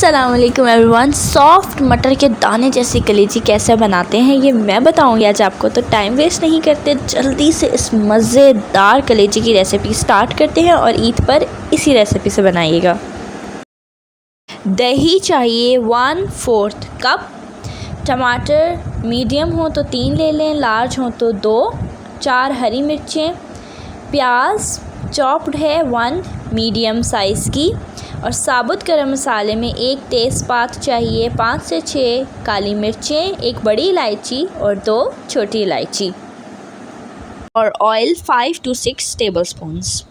अस्सलामुअलैकुम everyone. Soft मटर के दाने जैसी कलेजी कैसे बनाते हैं ये मैं बताऊंगी आज आपको। तो टाइम वेस्ट नहीं करते, जल्दी से इस मज़ेदार कलेजी की रेसिपी स्टार्ट करते हैं और ईद पर इसी रेसिपी से बनाइएगा। दही चाहिए 1/4 कप। टमाटर मीडियम हो तो 3 ले लें, लार्ज हो तो 2। 4 हरी मिर्चें। प्याज चॉप्ड है 1 मीडियम साइज़ की। और साबुत गरम मसाले में 1 तेज़पात चाहिए, 5 से 6 काली मिर्चें, 1 बड़ी इलायची और 2 छोटी इलायची। और ऑयल 5 to 6 टेबलस्पून्स।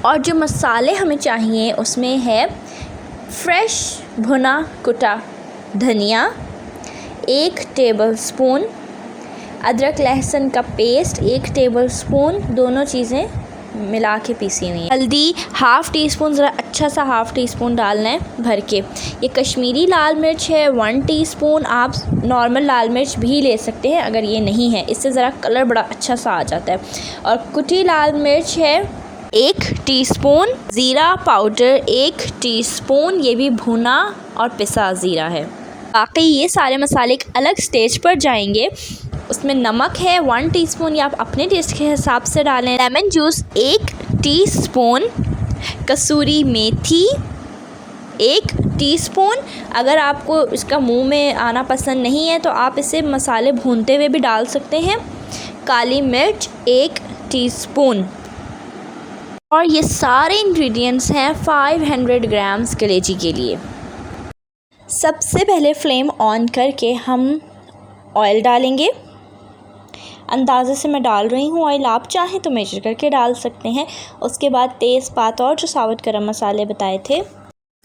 और जो मसाले हमें चाहिए उसमें है फ्रेश भुना कुटा धनिया 1 टेबलस्पून, अदरक लहसुन का पेस्ट 1 टेबलस्पून, दोनों चीज़ें मिला के पीसी हुई है। हल्दी 1/2 टीस्पून, ज़रा अच्छा सा 1/2 टीस्पून डालना है भर के। ये कश्मीरी लाल मिर्च है 1 टीस्पून। आप नॉर्मल लाल मिर्च भी ले सकते हैं अगर ये नहीं है, इससे ज़रा कलर बड़ा अच्छा सा आ जाता है। और कुटी लाल मिर्च है 1 टीस्पून। ज़ीरा पाउडर 1 टीस्पून, ये भी भुना और पिसा ज़ीरा है। बाकी ये सारे मसाले एक अलग स्टेज पर जाएंगे। उसमें नमक है 1 टीस्पून, या आप अपने टेस्ट के हिसाब से डालें। Lemon juice 1 teaspoon. कसूरी मेथी 1 टीस्पून। अगर आपको इसका मुंह में आना पसंद नहीं है तो आप इसे मसाले भूनते हुए भी डाल सकते हैं। काली मिर्च 1 टीस्पून। और ये सारे इंग्रेडिएंट्स हैं 500 ग्राम्स कलेजी के लिए। सबसे पहले फ्लेम ऑन करके हम ऑयल डालेंगे। अंदाज़े से मैं डाल रही हूँ ऑयल, आप चाहें तो मेजर करके डाल सकते हैं। उसके बाद तेज़पात और जो साबुत गरम मसाले बताए थे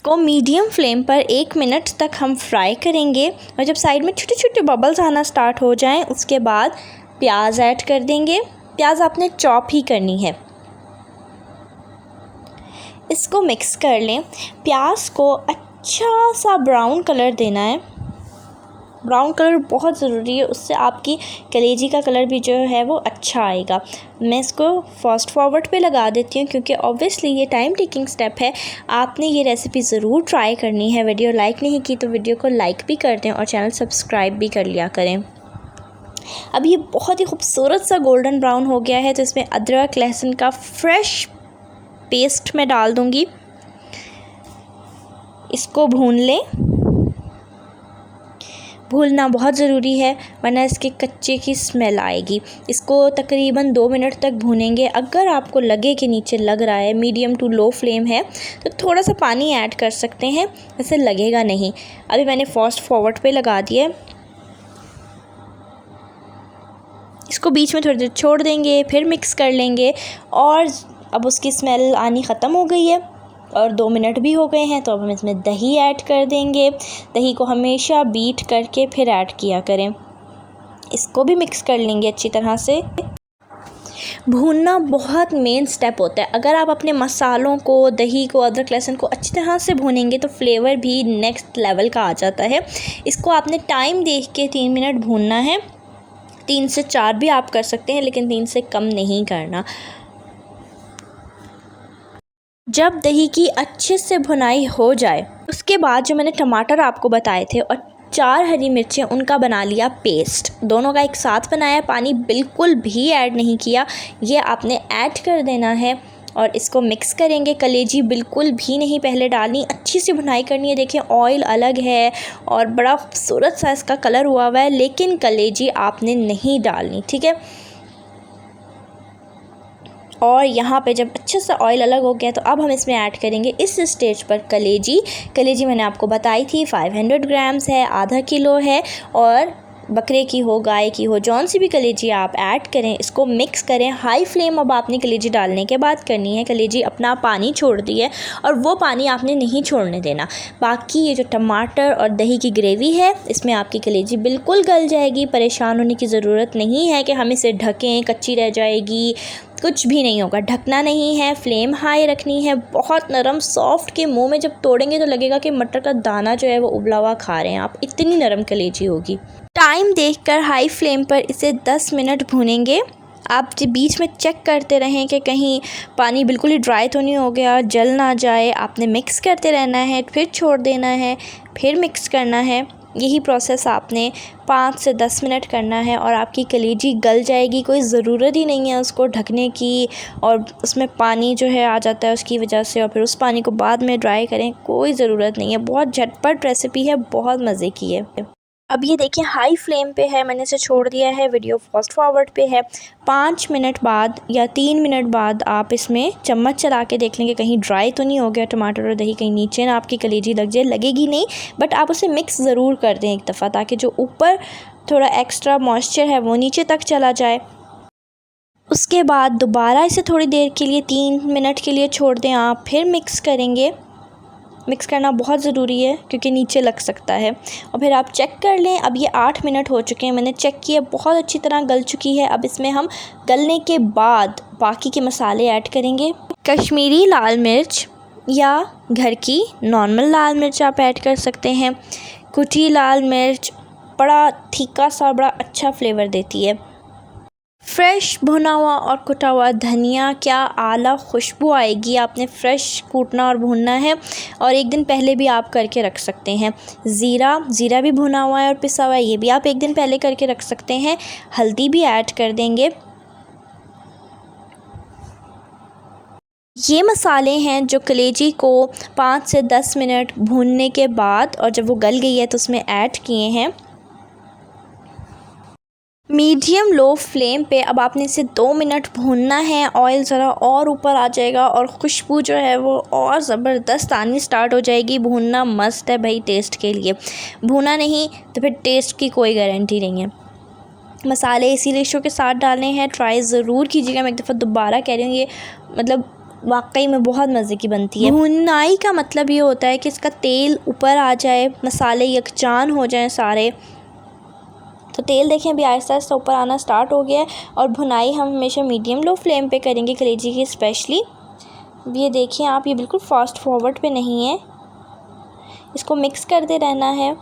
को मीडियम फ्लेम पर 1 मिनट तक हम फ्राई करेंगे। और जब साइड में छोटे छोटे बबल्स आना स्टार्ट हो जाएं उसके बाद प्याज ऐड कर देंगे। प्याज आपने चॉप ही करनी है। इसको मिक्स कर लें। प्याज को अच्छा सा ब्राउन कलर देना है। ब्राउन कलर बहुत ज़रूरी है, उससे आपकी कलेजी का कलर भी जो है वो अच्छा आएगा। मैं इसको फास्ट फॉरवर्ड पे लगा देती हूँ क्योंकि ऑब्वियसली ये टाइम टेकिंग स्टेप है। आपने ये रेसिपी ज़रूर ट्राई करनी है। वीडियो लाइक नहीं की तो वीडियो को लाइक भी कर दें और चैनल सब्सक्राइब भी कर लिया करें। अब ये बहुत ही खूबसूरत सा गोल्डन ब्राउन हो गया है तो इसमें अदरक लहसुन का फ्रेश पेस्ट मैं डाल दूँगी। इसको भून लें। भूनना बहुत ज़रूरी है वरना इसके कच्चे की स्मेल आएगी। इसको तकरीबन 2 मिनट तक भूनेंगे। अगर आपको लगे कि नीचे लग रहा है, मीडियम टू लो फ्लेम है, तो थोड़ा सा पानी ऐड कर सकते हैं, ऐसे लगेगा नहीं। अभी मैंने फास्ट फॉरवर्ड पे लगा दिया। इसको बीच में थोड़ी देर छोड़ देंगे, फिर मिक्स कर लेंगे। और अब उसकी स्मेल आनी ख़त्म हो गई है और 2 मिनट भी हो गए हैं तो अब हम इसमें दही ऐड कर देंगे। दही को हमेशा बीट करके फिर ऐड किया करें। इसको भी मिक्स कर लेंगे अच्छी तरह से। भूनना बहुत मेन स्टेप होता है। अगर आप अपने मसालों को, दही को, अदरक लहसुन को अच्छी तरह से भूनेंगे तो फ्लेवर भी नेक्स्ट लेवल का आ जाता है। इसको आपने टाइम देख के 3 मिनट भूनना है। 3 से 4 भी आप कर सकते हैं लेकिन 3 से कम नहीं करना। जब दही की अच्छे से भुनाई हो जाए उसके बाद जो मैंने टमाटर आपको बताए थे और 4 हरी मिर्चें, उनका बना लिया पेस्ट। दोनों का एक साथ बनाया, पानी बिल्कुल भी ऐड नहीं किया। ये आपने ऐड कर देना है और इसको मिक्स करेंगे। कलेजी बिल्कुल भी नहीं पहले डालनी, अच्छी सी भुनाई करनी है। देखिए ऑयल अलग है और बड़ा खूबसूरत सा इसका कलर हुआ है, लेकिन कलेजी आपने नहीं डालनी, ठीक है। और यहाँ पे जब अच्छे से ऑयल अलग हो गया तो अब हम इसमें ऐड करेंगे इस स्टेज पर कलेजी मैंने आपको बताई थी 500 ग्राम्स है, आधा किलो है। और बकरे की हो, गाय की हो, जौन सी भी कलेजी आप ऐड करें, इसको मिक्स करें। हाई फ्लेम अब आपने कलेजी डालने के बाद करनी है। कलेजी अपना पानी छोड़ती है और वो पानी आपने नहीं छोड़ने देना। बाकी ये जो टमाटर और दही की ग्रेवी है इसमें आपकी कलेजी बिल्कुल गल जाएगी। परेशान होने की ज़रूरत नहीं है कि हम इसे ढकें, कच्ची रह जाएगी, कुछ भी नहीं होगा। ढकना नहीं है, फ्लेम हाई रखनी है। बहुत नरम सॉफ्ट के मुंह में जब तोड़ेंगे तो लगेगा कि मटर का दाना जो है वो उबला हुआ खा रहे हैं आप, इतनी नरम कलेजी होगी। टाइम देखकर हाई फ्लेम पर इसे 10 मिनट भूनेंगे। आप बीच में चेक करते रहें कि कहीं पानी बिल्कुल ही ड्राई तो नहीं हो गया, जल ना जाए। आपने मिक्स करते रहना है, फिर छोड़ देना है, फिर मिक्स करना है। यही प्रोसेस आपने 5 से 10 मिनट करना है और आपकी कलेजी गल जाएगी। कोई ज़रूरत ही नहीं है उसको ढकने की, और उसमें पानी जो है आ जाता है उसकी वजह से, और फिर उस पानी को बाद में ड्राई करें, कोई ज़रूरत नहीं है। बहुत झटपट रेसिपी है, बहुत मज़े की है। अब ये देखिए हाई फ्लेम पे है, मैंने इसे छोड़ दिया है, वीडियो फास्ट फॉरवर्ड पे है। 5 मिनट बाद या 3 मिनट बाद आप इसमें चम्मच चला के देख लेंगे कहीं ड्राई तो नहीं हो गया टमाटर और दही, कहीं नीचे ना आपकी कलेजी लग जाए। लगेगी नहीं, बट आप उसे मिक्स ज़रूर कर दें एक दफ़ा, ताकि जो ऊपर थोड़ा एक्स्ट्रा मॉइस्चर है वो नीचे तक चला जाए। उसके बाद दोबारा इसे थोड़ी देर के लिए 3 मिनट के लिए छोड़ दें आप, फिर मिक्स करेंगे। मिक्स करना बहुत ज़रूरी है क्योंकि नीचे लग सकता है। और फिर आप चेक कर लें। अब ये 8 मिनट हो चुके हैं, मैंने चेक किया, बहुत अच्छी तरह गल चुकी है। अब इसमें हम गलने के बाद बाकी के मसाले ऐड करेंगे। कश्मीरी लाल मिर्च या घर की नॉर्मल लाल मिर्च आप ऐड कर सकते हैं। कुटी लाल मिर्च बड़ा तीखा सा, बड़ा अच्छा फ्लेवर देती है। फ्रेश भुना हुआ और कुटा हुआ धनिया, क्या आला खुशबू आएगी। आपने फ़्रेश कूटना और भूनना है, और एक दिन पहले भी आप करके रख सकते हैं। ज़ीरा भी भुना हुआ है और पिसा हुआ है, ये भी आप एक दिन पहले करके रख सकते हैं। हल्दी भी ऐड कर देंगे। ये मसाले हैं जो कलेजी को 5 से 10 मिनट भूनने के बाद, और जब वो गल गई है तो उसमें ऐड किए हैं। मीडियम लो फ्लेम पे अब आपने इसे 2 मिनट भूनना है। ऑयल ज़रा और ऊपर आ जाएगा और खुशबू जो है वो और ज़बरदस्त आनी स्टार्ट हो जाएगी। भूनना मस्त है भाई टेस्ट के लिए, भूना नहीं तो फिर टेस्ट की कोई गारंटी नहीं है। मसाले इसी रेशो के साथ डालने हैं, ट्राई ज़रूर कीजिएगा। मैं एक दफ़ा दोबारा कह रही हूँ, ये मतलब वाकई में बहुत मज़े की बनती है। भुनाई का मतलब ये होता है कि इसका तेल ऊपर आ जाए, मसाले यकजान हो जाएं सारे। तो तेल देखें अभी आहिस्ता आहिस्ता ऊपर आना स्टार्ट हो गया है। और भुनाई हम हमेशा मीडियम लो फ्लेम पे करेंगे कलेजी की स्पेशली। ये देखिए आप, ये बिल्कुल फास्ट फॉरवर्ड पे नहीं है, इसको मिक्स करते रहना है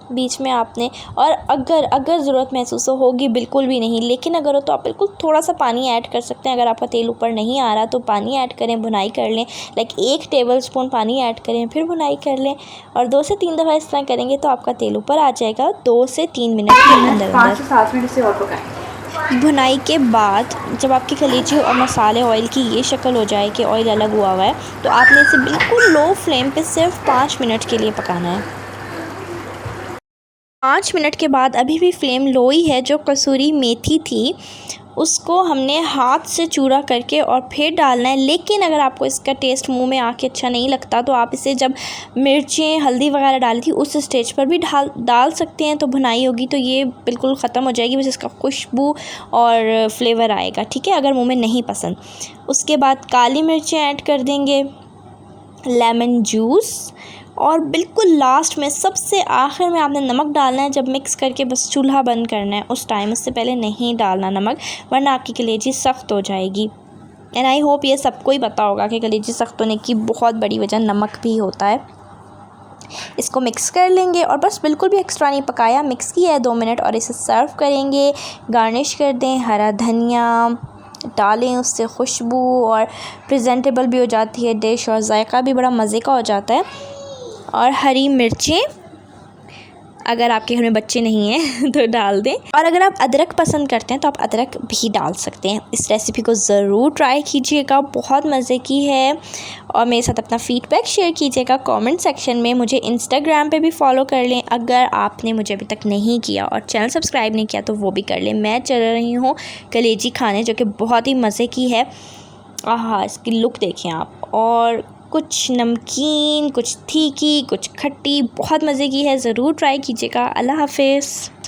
बीच में आपने। और अगर ज़रूरत महसूस होगी, बिल्कुल भी नहीं, लेकिन अगर हो तो आप बिल्कुल थोड़ा सा पानी ऐड कर सकते हैं। अगर आपका तेल ऊपर नहीं आ रहा तो पानी ऐड करें, भुनाई कर लें। लाइक 1 टेबलस्पून पानी ऐड करें, फिर भुनाई कर लें, और 2 से 3 दफ़ा इस तरह करेंगे तो आपका तेल ऊपर आ जाएगा। 2 से 3 मिनट के अंदर 5 से 7 मिनट से और पकाएं। भुनाई के बाद जब आपकी कलेजी और मसाले ऑयल की ये शक्ल हो जाए कि ऑयल अलग हुआ हुआ है, तो आपने इसे बिल्कुल लो फ्लेम पे सिर्फ 5 मिनट के लिए पकाना है। 5 मिनट के बाद अभी भी फ्लेम लो ही है। जो कसूरी मेथी थी उसको हमने हाथ से चूरा करके और फिर डालना है। लेकिन अगर आपको इसका टेस्ट मुंह में आके अच्छा नहीं लगता तो आप इसे जब मिर्चें हल्दी वगैरह डाली थी उस स्टेज पर भी डाल सकते हैं। तो भुनाई होगी तो ये बिल्कुल ख़त्म हो जाएगी, बस इसका खुशबू और फ्लेवर आएगा, ठीक है, अगर मुंह में नहीं पसंद। उसके बाद काली मिर्चें ऐड कर देंगे, लेमन जूस, और बिल्कुल लास्ट में सबसे आखिर में आपने नमक डालना है। जब मिक्स करके बस चूल्हा बंद करना है उस टाइम, उससे पहले नहीं डालना नमक, वरना आपकी कलेजी सख्त हो जाएगी। एंड आई होप ये सबको ही पता होगा कि कलेजी सख्त होने की बहुत बड़ी वजह नमक भी होता है। इसको मिक्स कर लेंगे और बस बिल्कुल भी एक्स्ट्रा नहीं पकाया, मिक्स किया है 2 मिनट, और इसे सर्व करेंगे। गार्निश कर दें, हरा धनिया डालें, उससे खुशबू और प्रेजेंटेबल भी हो जाती है डिश, और जायका भी बड़ा मज़े का हो जाता है। और हरी मिर्चें, अगर आपके घर में बच्चे नहीं हैं तो डाल दें। और अगर आप अदरक पसंद करते हैं तो आप अदरक भी डाल सकते हैं। इस रेसिपी को ज़रूर ट्राई कीजिएगा, बहुत मज़े की है। और मेरे साथ अपना फ़ीडबैक शेयर कीजिएगा कमेंट सेक्शन में। मुझे इंस्टाग्राम पे भी फॉलो कर लें अगर आपने मुझे अभी तक नहीं किया, और चैनल सब्सक्राइब नहीं किया तो वो भी कर लें। मैं चल रही हूँ कलेजी खाने, जो कि बहुत ही मज़े की है। आहा, इसकी लुक देखें आप, और कुछ नमकीन, कुछ तीखी, कुछ खट्टी, बहुत मज़े की है। ज़रूर ट्राई कीजिएगा। अल्लाह हाफ़िज़।